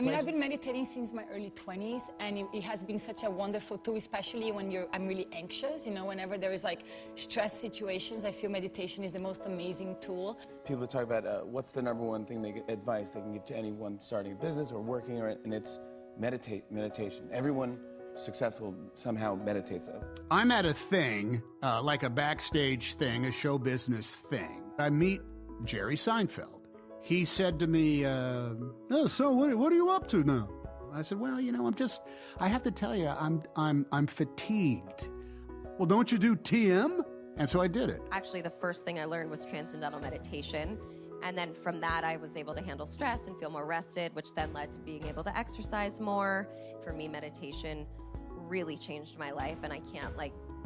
mean, I've been meditating since my early 20s, and it has been such a wonderful tool, especially when I'm really anxious. You know, whenever there is like stress situations, I feel meditation is the most amazing tool. People talk about what's the #1 thing advice they can give to anyone starting a business or working, and it's meditation. Everyone successful somehow meditates. I'm at a thing, like a backstage thing, a show business thing. I meet Jerry Seinfeld. He said to me, oh, so what are you up to now? I said, well, you know, I have to tell you, I'm fatigued. Well, don't you do TM? And so I did it. Actually, the first thing I learned was transcendental meditation. And then from that, I was able to handle stress and feel more rested, which then led to being able to exercise more. For me, meditation really changed my life, and I can't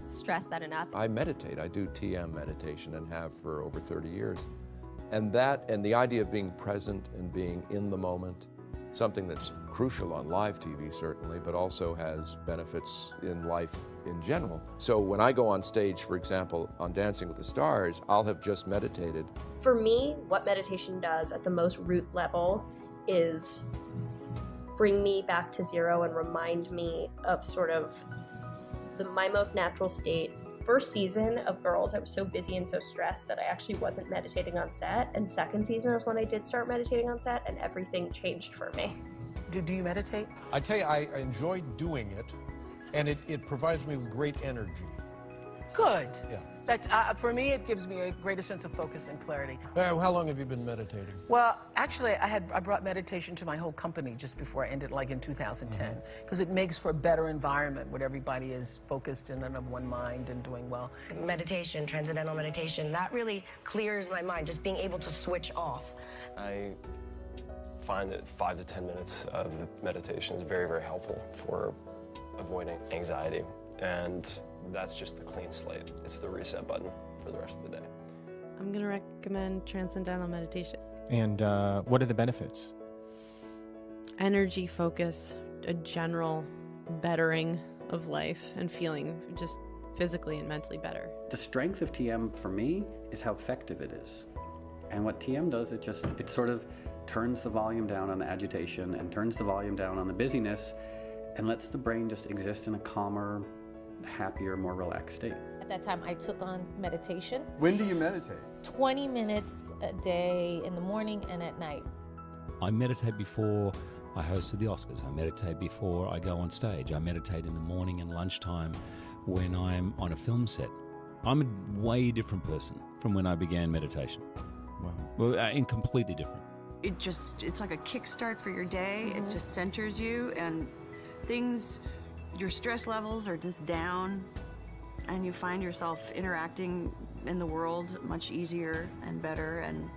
stress that enough. I meditate. I do TM meditation and have for over 30 years. And the idea of being present and being in the moment, something that's crucial on live TV certainly, but also has benefits in life in general. So when I go on stage, for example, on Dancing with the Stars, I'll have just meditated. For me, what meditation does at the most root level is bring me back to zero and remind me of sort of my most natural state. First season of Girls, I was so busy and so stressed that I actually wasn't meditating on set. And second season is when I did start meditating on set, and everything changed for me. Do you meditate? I tell you, I enjoy doing it, and it provides me with great energy. Good. Yeah. For me, it gives me a greater sense of focus and clarity. How long have you been meditating? Well, actually, I brought meditation to my whole company just before I ended, in 2010, because it makes for a better environment where everybody is focused and of one mind and doing well. Meditation, transcendental meditation, that really clears my mind, just being able to switch off. I find that 5 to 10 minutes of meditation is very, very helpful for avoiding anxiety. And that's just the clean slate. It's the reset button for the rest of the day. I'm going to recommend transcendental meditation. And what are the benefits? Energy, focus, a general bettering of life, and feeling just physically and mentally better. The strength of TM for me is how effective it is. And what TM does, it sort of turns the volume down on the agitation and turns the volume down on the busyness and lets the brain just exist in a calmer, happier, more relaxed state. At that time, I took on meditation. When do you meditate? 20 minutes a day in the morning and at night. I meditate before I hosted the Oscars. I meditate before I go on stage. I meditate in the morning and lunchtime when I'm on a film set. I'm a way different person from when I began meditation. Wow. Well, and completely different. It's like a kickstart for your day. It just centers you, and your stress levels are just down, and you find yourself interacting in the world much easier and better, and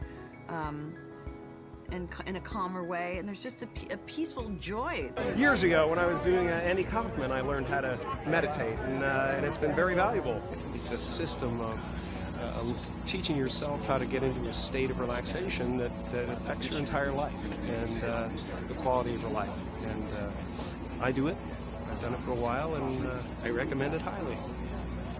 in a calmer way, and there's just a peaceful joy. Years ago, when I was doing Andy Kaufman, I learned how to meditate, and it's been very valuable. It's a system of teaching yourself how to get into a state of relaxation that affects your entire life and the quality of your life. And I do it. I've done it for a while, and I recommend it highly.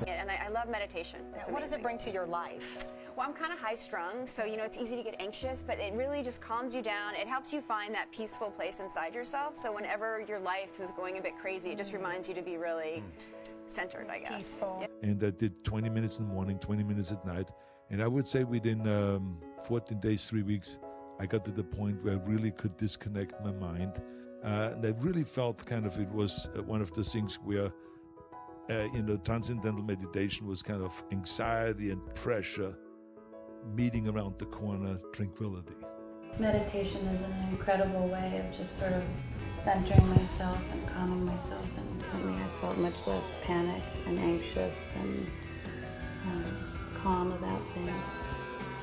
And I love meditation. What does it bring to your life? Well, I'm kind of high-strung, so, it's easy to get anxious, but it really just calms you down. It helps you find that peaceful place inside yourself, so whenever your life is going a bit crazy, it just reminds you to be really centered, I guess. Peaceful. Yeah. And I did 20 minutes in the morning, 20 minutes at night, and I would say within 14 days, 3 weeks, I got to the point where I really could disconnect my mind. And I really felt it was one of the things where, transcendental meditation was kind of anxiety and pressure meeting around the corner, tranquility. Meditation is an incredible way of just sort of centering myself and calming myself, and for me, I felt much less panicked and anxious and calm about things.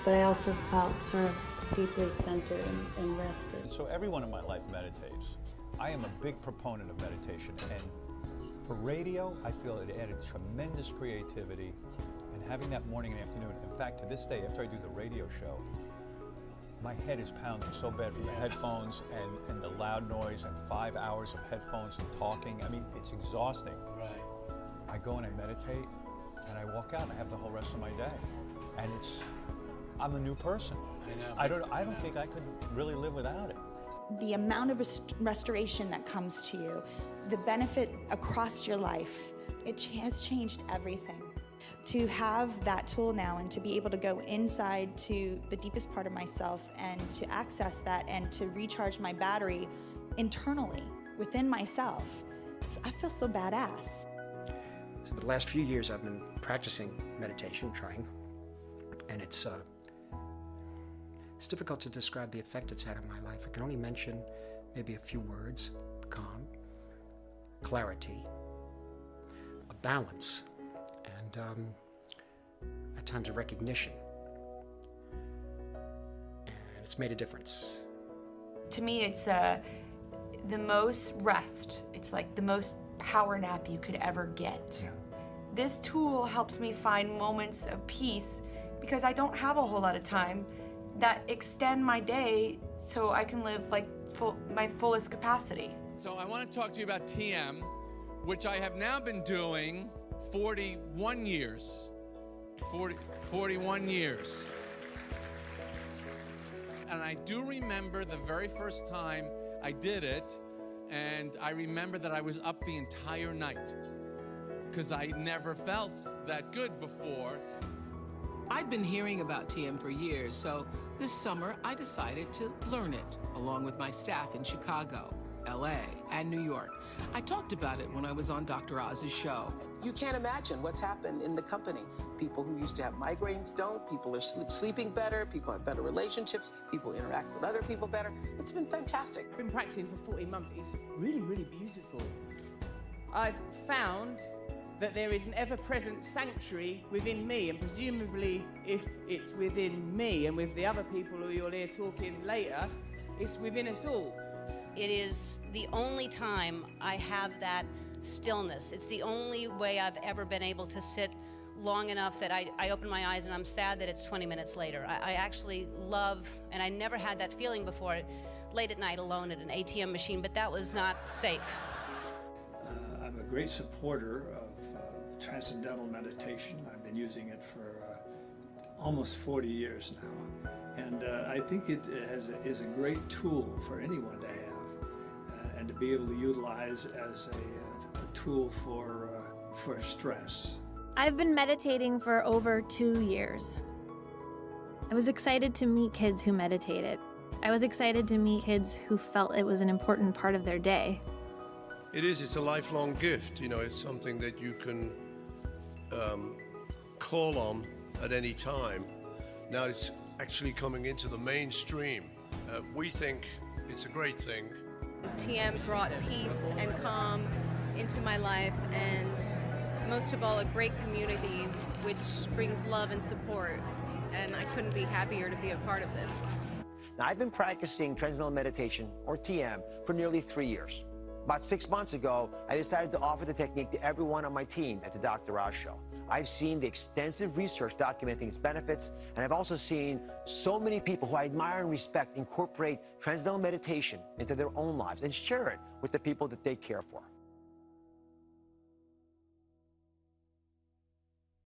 But I also felt sort of deeply centered and rested. So everyone in my life meditates. I am a big proponent of meditation, and for radio, I feel it added tremendous creativity, and having that morning and afternoon. In fact, to this day, after I do the radio show, my head is pounding so bad from the headphones and the loud noise and 5 hours of headphones and talking. I mean, it's exhausting. Right. I go and I meditate, and I walk out and I have the whole rest of my day. And I'm a new person. I know. I don't think I could really live without it. the amount of restoration that comes to you, the benefit across your life, it has changed everything. To have that tool now and to be able to go inside to the deepest part of myself and to access that and to recharge my battery internally within myself, I feel so badass. So for the last few years I've been practicing meditation, trying, and it's difficult to describe the effect it's had on my life. I can only mention maybe a few words: calm, clarity, a balance, and at times a recognition. And it's made a difference. To me, it's the most rest. It's like the most power nap you could ever get. Yeah. This tool helps me find moments of peace because I don't have a whole lot of time that extend my day so I can live like my fullest capacity. So I want to talk to you about TM, which I have now been doing 41 years. 41 years. And I do remember the very first time I did it, and I remember that I was up the entire night because I never felt that good before. I've been hearing about TM for years, so this summer I decided to learn it, along with my staff in Chicago, LA, and New York. I talked about it when I was on Dr. Oz's show. You can't imagine what's happened in the company. People who used to have migraines don't, people are sleeping better, people have better relationships, people interact with other people better. It's been fantastic. I've been practicing for 14 months. It's really, really beautiful. I've found that there is an ever-present sanctuary within me, and presumably if it's within me and with the other people who you'll hear talking later, it's within us all. It is the only time I have that stillness. It's the only way I've ever been able to sit long enough that I open my eyes and I'm sad that it's 20 minutes later. I actually love, and I never had that feeling before, late at night alone at an ATM machine, but that was not safe. I'm a great supporter of transcendental meditation. I've been using it for almost 40 years now. And I think it is a great tool for anyone to have and to be able to utilize as a tool for stress. I've been meditating for over 2 years. I was excited to meet kids who meditated. I was excited to meet kids who felt it was an important part of their day. It's a lifelong gift. You know, it's something that you can call on at any time. Now it's actually coming into the mainstream. We think it's a great thing. TM brought peace and calm into my life, and most of all, a great community which brings love and support, and I couldn't be happier to be a part of this. Now, I've been practicing transcendental meditation, or TM, for nearly 3 years. About 6 months ago, I decided to offer the technique to everyone on my team at the Dr. Oz Show. I've seen the extensive research documenting its benefits, and I've also seen so many people who I admire and respect incorporate transcendental meditation into their own lives and share it with the people that they care for.